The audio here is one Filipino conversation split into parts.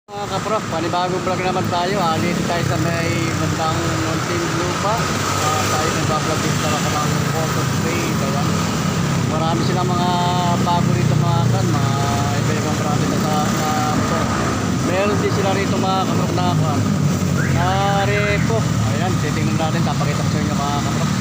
Mga kaprof, panibagong vlog naman tayo. Dito tayo sa may bandang Muntinlupa. Tayo nagbablog dito sa Makalang Photo Trade. Ayan. Marami silang mga bago rito mga kan. Mga iba-ibang marami na sa motor. Meron din sila rito mga kaprof na kan. Repo. Ayan, titingnan natin. Tapakita ko sa inyo mga kaprof.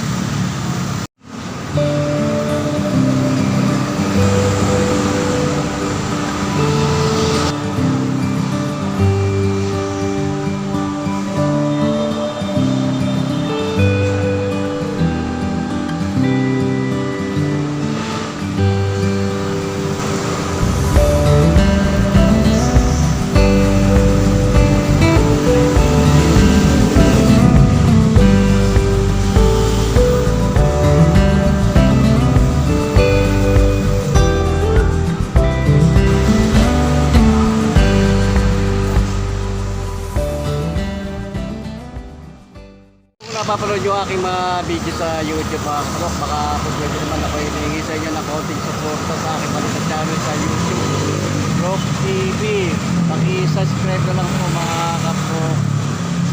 Napapanood yung aking mga video sa YouTube mga kaprof, baka pwede naman ako hinihingi sa inyo ng konting suporta sa aking maliit channel sa YouTube, Prof TV. Paki-subscribe na lang po mga kaprof,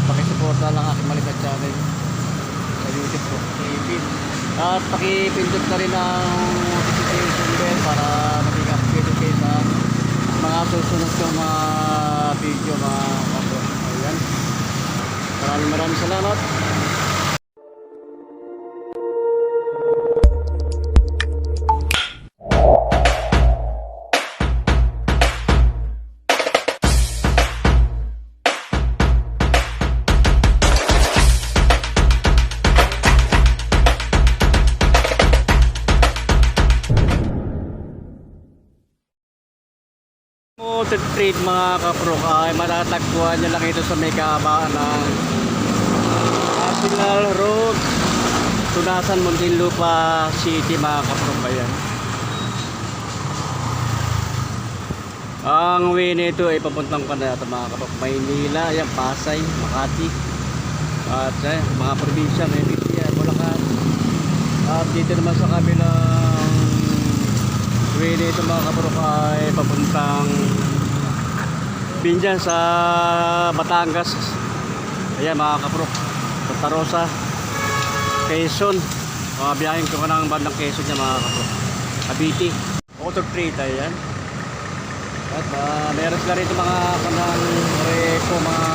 paki-suporta lang aking maliit channel sa YouTube, Prof TV. At paki-pindot na rin ang notification bell para maging updated kayo sa mga susunod ko mga video mga kaprof. Ayan, maraming salamat. Motor Trade mga kapro, ay matatagpuan nyo lang ito sa may kahabaan ng National Road, Tunasan, Muntinlupa City mga kapro. Ayan. Ang way nito ay papuntang Panayata mga kapro, Maynila, ayan, Pasay, Makati, at mga probinsya, may Bulacan. At dito naman sa kabilang way nito mga kapro ay papuntang Binjan sa Batangas. Ayan mga kapro, Santa Rosa, Quezon. Biyahin ko ng bandang Quezon niya mga kapro, Cavite. Motor Trade. Ayan. At meron sila rito mga kanang repo mga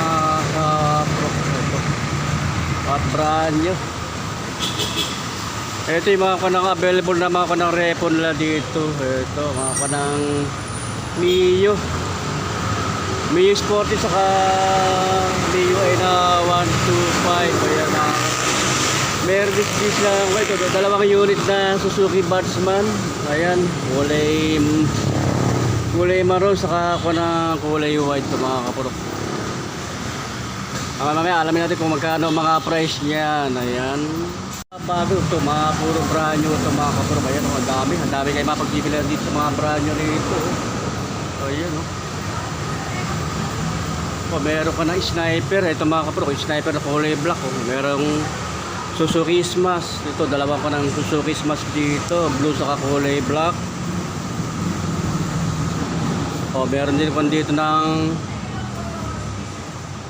kapro. At brand new. Ito yung mga kanang available na mga kanang repo nila dito. Ito mga kanang Mio Sporty saka Mio ay na 125. Ayan na. Meron din lang ito, dalawang unit na Suzuki Batsman. Ayan, kulay maroon saka kanang kulay white ito mga kapurok. Mamaya alamin natin kung magkano mga price niyan. Ayan, bago ito, mga puro brand new ito mga kapurok. Ayan, ang dami kayo mapagbibilan dito sa mga brand new nito. Ayan meron ka na sniper. Ito mga kapurok, sniper na kulay black. Merong Suzuki Smash dito, dalawa ko ng Suzuki Smash dito, blue saka kulay black. Meron din ko dito ng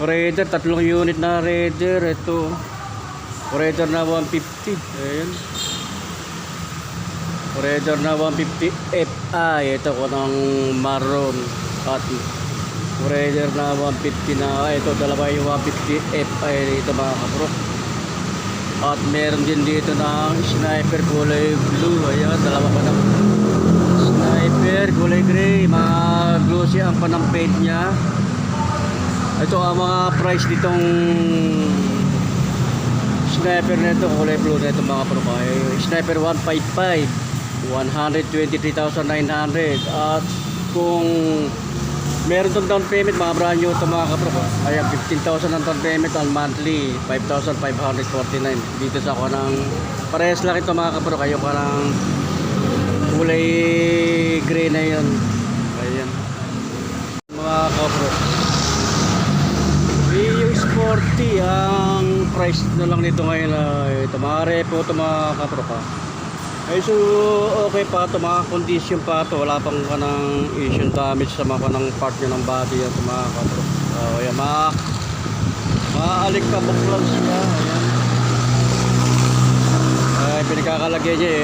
Raider, tatlong unit na Raider. Ito Raider na 150. Ayan, Raider na 150 Fi. Ito ko ng maroon. At Raider na 150 na ito, dalawa yung 150 Fi dito mga kapro. At meron din dito ng sniper kulay blue. Ayan, dalawa pa ng sniper kulay gray. Mga glossy ang panampate niya. Ito ang mga price ditong sniper na ito, kulay blue na ito mga kapro. Sniper 155, 123,900. At kung meron itong down payment, mga brand new ito mga kapro. Ayan, 15,000 ang down payment on monthly, 5,549. Dito sa ako ng parehas lang ito mga kapro. Kayo pa ng kulay gray na yun. Ayan mga kapro, Mio Sporty ang price na lang nito ngayon. Ito mga repo ito mga kapro. Ay, so okay pa ito, mga condition pa ito, wala pang kanang issue damage sa mga kanang part niya ng body at mga kapro. Ayan, maalikabok lang siya. Ayan. Ay, pinagkakalagay niya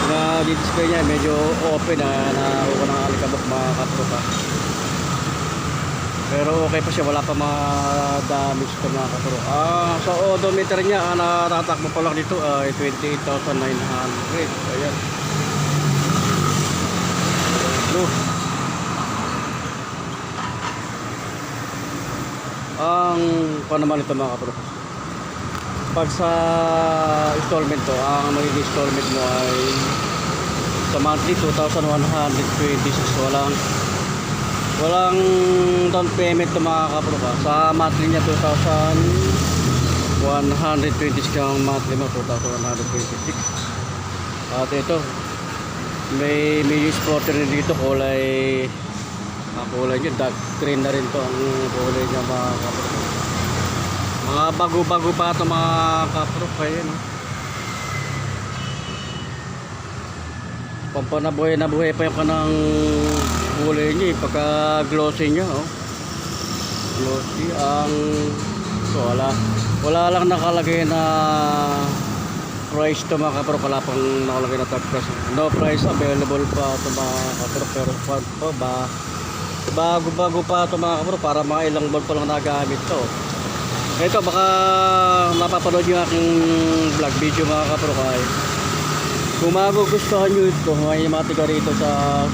na display niya medyo open na ng alikabok mga kapro pa. Pero okay pa siya, wala pa mga damage ito mga kapro. Sa odometer niya, natatakbo pa lang dito ay 28,900. Ayan. Blue. Ang naman ito mga kapro, pag sa installment to, ang magiging installment mo ay sa monthly 2,126. Walang down payment to mga kapro ka. Sa monthly niya 2,126 ang monthly mo, 2,126. At ito may spotter rin dito, kulay niya dark green na rin to ang kulay niya mga kapro. Mga bago-bago pa ito mga kapro kaya no. Pampanabuhay na buhay pa yung kanang kulay niya pagka glossy niya glossy ang so wala lang nakalagay na price to mga kapro, wala pang nakalagay na tag price, no price available pa ito mga kapro, pero pa bago pa ito mga kapro, para mga ilang buwan pa lang nagamit to. Ito baka mapapanood yung aking vlog video mga kapro, kaya kung magugustuhan nyo ito, may mga tiga rito sa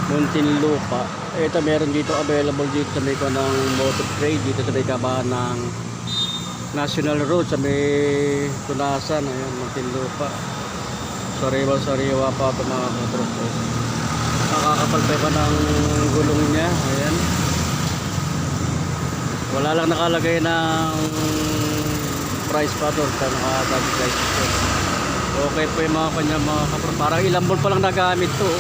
Muntinlupa, ito meron dito available dito sa may ng motor trade dito sa may kabahan ng National Road sa may Tunasan. Ayan, Muntinlupa, sariwa pa ito mga kapro. Nakakapalpay pa ng gulong niya. Ayan, wala lang nakalagay ng price pa doon sa nakatag price ito. Okay po yung mga kanya mga kapro, parang ilang buwan pa lang nagamit to.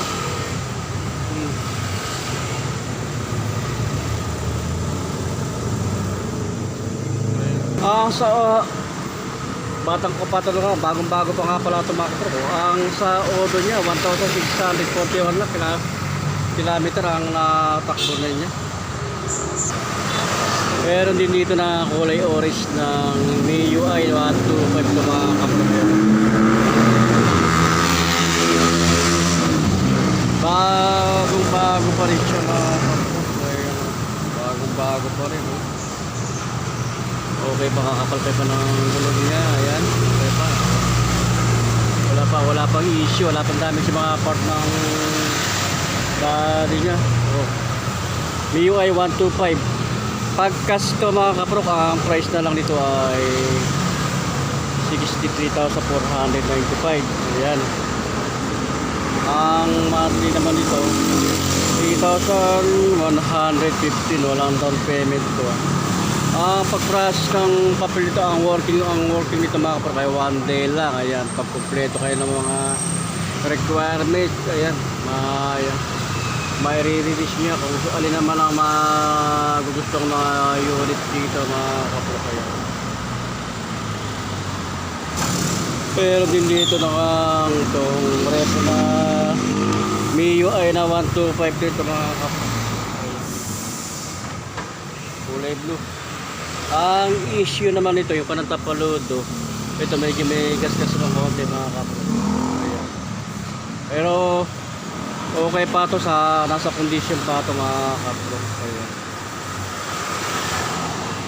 Sa batang ko pa talaga, bagong-bago pa nga pala ito mga kapro. Ang sa odo niya 1,641 na kilometer ang natakbo na niya. Meron din dito na kulay orange ng MIUI 125 na mga kapro. Bagong-bago pa rin siya mga kapro. Bagong-bago pa rin. Okay pa, kakapalpay pa ng gulong niya. Ayan, okay pa. Wala pang issue, wala pang damage sa mga part ng body niya. MIUI 125. Pagkas to mga kapro, ang price na lang dito ay 63,495. Ayan. Ang monthly naman dito 3,115. Walang down payment to. Pag-process ng papel dito, ang working nito mga kapro kaya 1 day lang. Ayan, pag kumpleto kayo ng mga requirements, ayan, may re-release niya kung alin naman ang magugustong mga unit dito mga kapro kaya. Pero din dito itong repo na MIUI na 125 dito mga kapro, kulay blue. Ang issue naman ito, yung kanang tapaludo, ito medyo may gas-gas ng konti mga kapro. Ayan. Pero okay pa ito, nasa condition pa ito mga kapro. Ayan.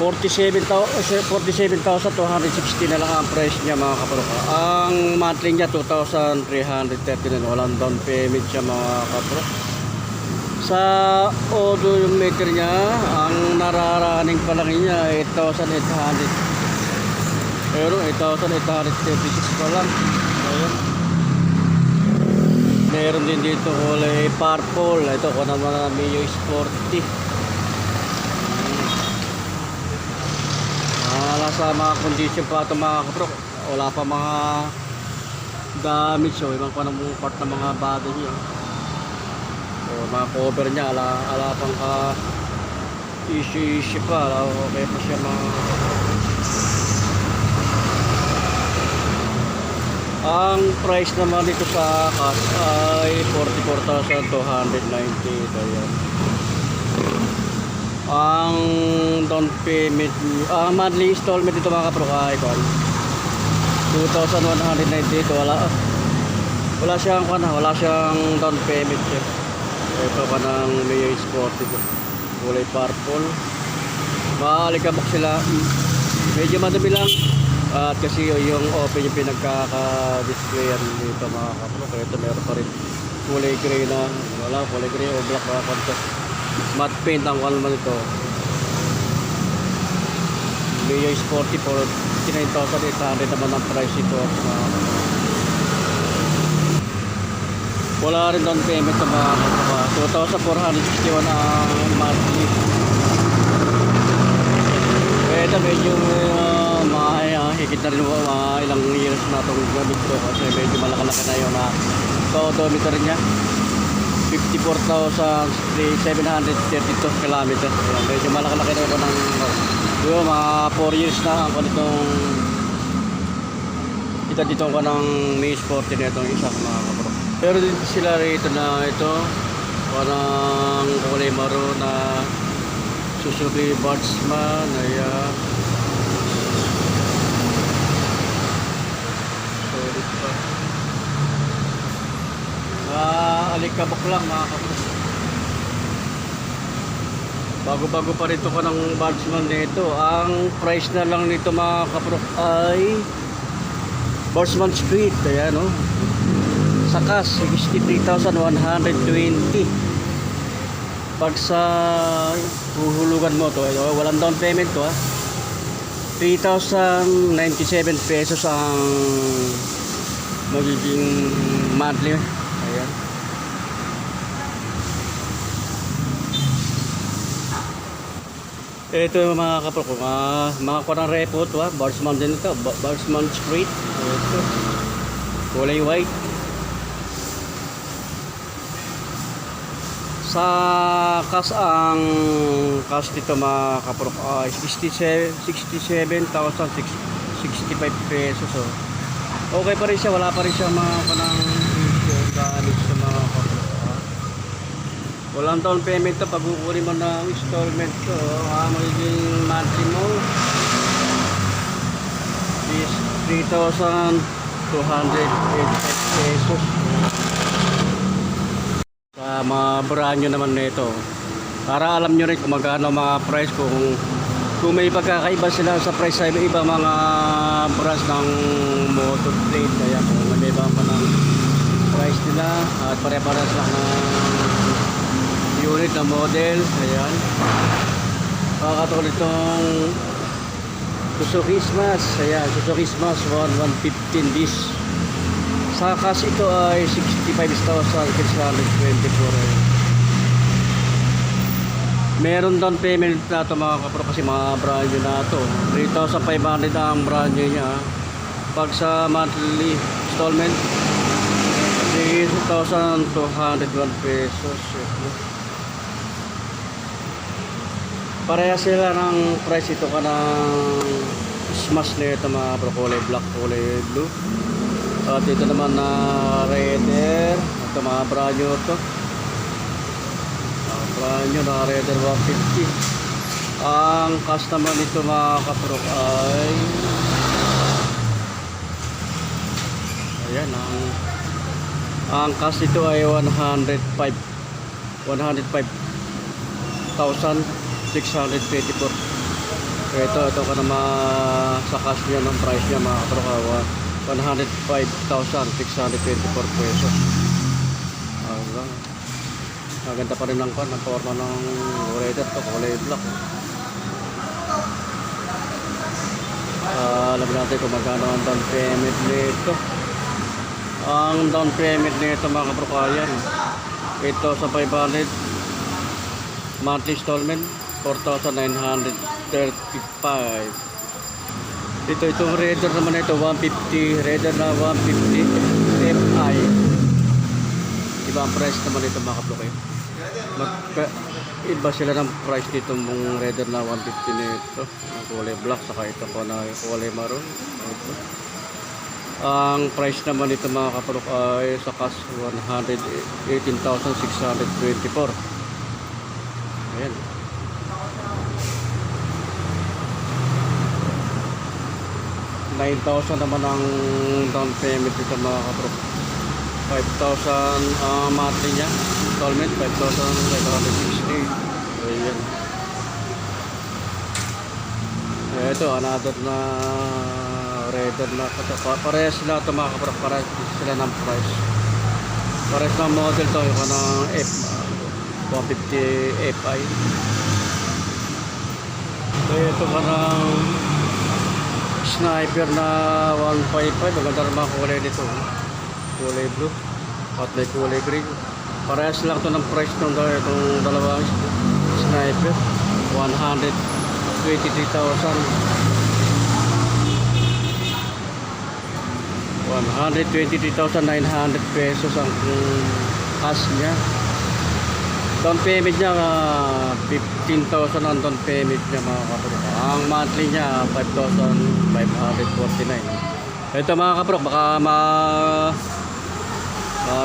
47,260 na lang ang price niya mga kapro. Ang monthly niya 2,339. Walang down payment siya mga kapro. Sa odometer niya, ang nararaning pa lang niya 8,800. Pero 8,836 pa lang. Ayan. Meron din dito kulay purple. Ito ko naman MIUI Sporty. Nasa mga condition pa ito mga kapro. Wala pa mga damage. Ibang pa ng part ng mga body niya. Mga cover niya, ala pang issue pa. Okay pa siya mga. Ang price naman dito sa cash ay 44,290. Ayan. Ang down payment, monthly installment dito mga kapro ay 2,190. Wala siyang down payment siya. Ito pa ng Mio Sporty ko. Kulay purple. Maalikabok sila. Medyo madumi lang. At kasi yung open yung pinagkaka-displayan dito mga kapro. Kaya ito meron pa rin kulay gray na. Wala, kulay gray o black mga kapro. Matte paint ang naman ito. Mio Sporty for 9,800 naman ang price ito. Wala rin down payment sa mga kapwa. 2,461 ang monthly. Ito medyo higit na rin ilang years na itong gamit ko kasi medyo malaki na yun na odometer niya. 54,732 kilometers. Medyo malaki na ito ng mga 4 years na ako nitong dito ko ng Mio Sporty na itong isa mga kapro. Pero dito sila rito na ito parang kulay maroon na Suzuki Batsman. Ayan. Sorry pa. Alikabok lang mga kapro. Bago-bago pa rito ko ng Batsman nito. Ang price na lang nito mga kapro ay Batsman Street. Ayan o. Sa cash 63,120. Pag sa huhulugan mo to, walang down payment to 3,097 pesos ang magiging monthly. Ayan. Ito yung mga kapro ko, mga kurang repo to Batsman din ito, Batsman Street. Ito kulay white. Sa cash ang cash dito mga kapro ay 67,065 pesos. Okay pa rin siya, wala pa rin siya mga panang gamit sa mga kapro. Walang down payment to pag kukunin mo ng installment to. Magiging monthly mo is 3,285 pesos. Sa mga brand nyo naman nito, para alam nyo rin kung magkano mga price kung may pagkakaiba sila sa price sa iba mga brands ng motor trade. Kaya kung may iba pa ng price nila at pare-pares lang ng unit na model. Ayan, katulad itong Suzuki Smash. Ayan, Suzuki Smash 115 bis. Sa cash ito ay 65,624. Meron down payment na ito mga kapro kasi mga brand new na ito. 3,500 ang brand new niya. Pag sa monthly installment 3,201 pesos. Pareha sila ng price. Ito ka ng Smash na ito mga kapro, kulay black, kulay blue. At ito naman na Raider. Ito mga brand new ito. Brand new na Raider 150. Ang cash naman nito mga kapro ay ayan, ang cash nito ay 105,624. Ito ka naman sa cash niya ng price niya mga kapro, 105,624 pesos. Maganda pa rin ang forma ng Raider to, kulay black. Alam natin kung magkano ang down payment nito. Ang down payment nito mga kabrokayan, ito sa 500 monthly installment 4,935. Itong Raider naman ito 150, Raider na 150 Fi. Iba ang price naman ito mga kabrokayan. Iba sila ng price dito mong Raider na 150 nito. Ang kulay black, saka ito ko na kulay maroon. Ito. Ang price naman nito mga kaparok ay sa cash 118,624. Ayan. 9,000 naman ang down payment nito mga kaparok. 5,000 monthly niya. Installment 5,560. Ayan. Ito another na Raider na parehas sila ito mga kaparok, parehas sila ng price, parehas ng model to, yung kanang F 150 Fi. So ito kanang sniper na 155, maganda rin mga kulay nito, kulay blue at may kulay green. Parehas lang to ng price ng itong dalawang sniper, 123,900 pesos ang cash niya. Down payment niya 15,000 ang down payment niya mga kaprok. Ang monthly niya 5,549. Ito mga kaprok, baka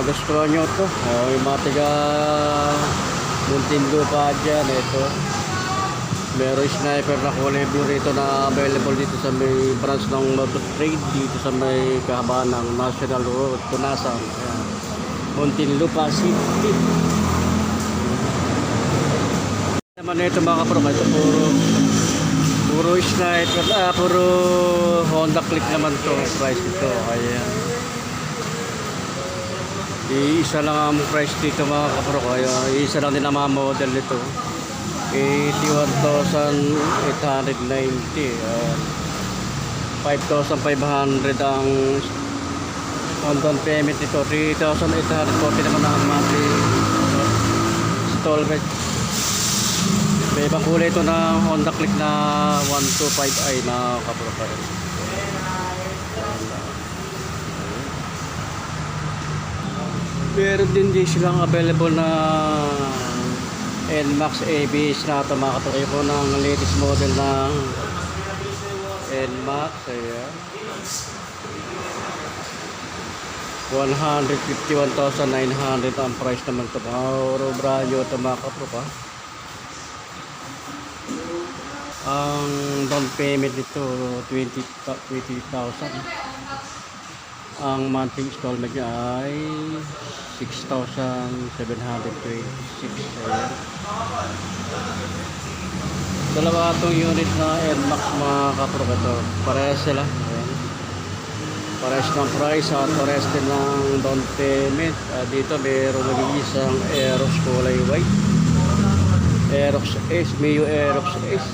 gusto nyo ito, yung mga tiga Muntinlupa dyan. Ito meron sniper na kulay blue rito na available dito sa may branch ng Motor Trade dito sa may kahabaan ng National Road, Tunasan. Ayan. Muntinlupa City. Naman ito mga kaprok, ito puro sniper, puro Honda Click naman to price nito. Ayan. Iisa lang ang price dito mga kaprok, iisa lang din ang mga model nito. 81,890, 5,500 ang down payment nito, 3,840 naman ang monthly installment. May ibang kulay ito na Honda Click na 125i na kapropa rin. Meron din silang available na NMAX ABS na ito mga katukay ko ng latest model ng NMAX. Ayan, 151,900 ang price naman ito. Puro brand new ito mga katukay. Ang down payment nito 20,000. Ang monthly installment niya ay 6,726. Ayan. Dalawa itong unit na NMAX mga kaprok, ito parehas sila. Ayan. Parehas ng price at parehas din ng down payment. Dito mayroon nag-iisang Aerox kulay white, Aerox S, Mio Aerox S.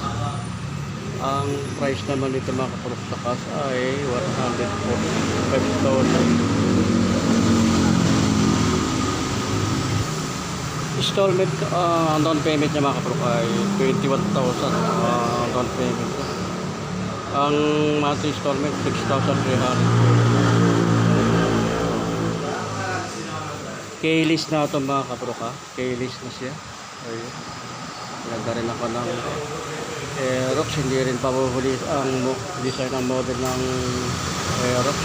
Ang price naman nito mga kaprok sa cash ay 145,000. Installment, down payment niya mga kaprok ay 21,000 down payment. Ang monthly installment 6,300. Keyless na ito mga kaprok, keyless na siya. Ayun, nagda rin ako ng Aerox, hindi rin pabuhuli ang design ng model ng Aerox.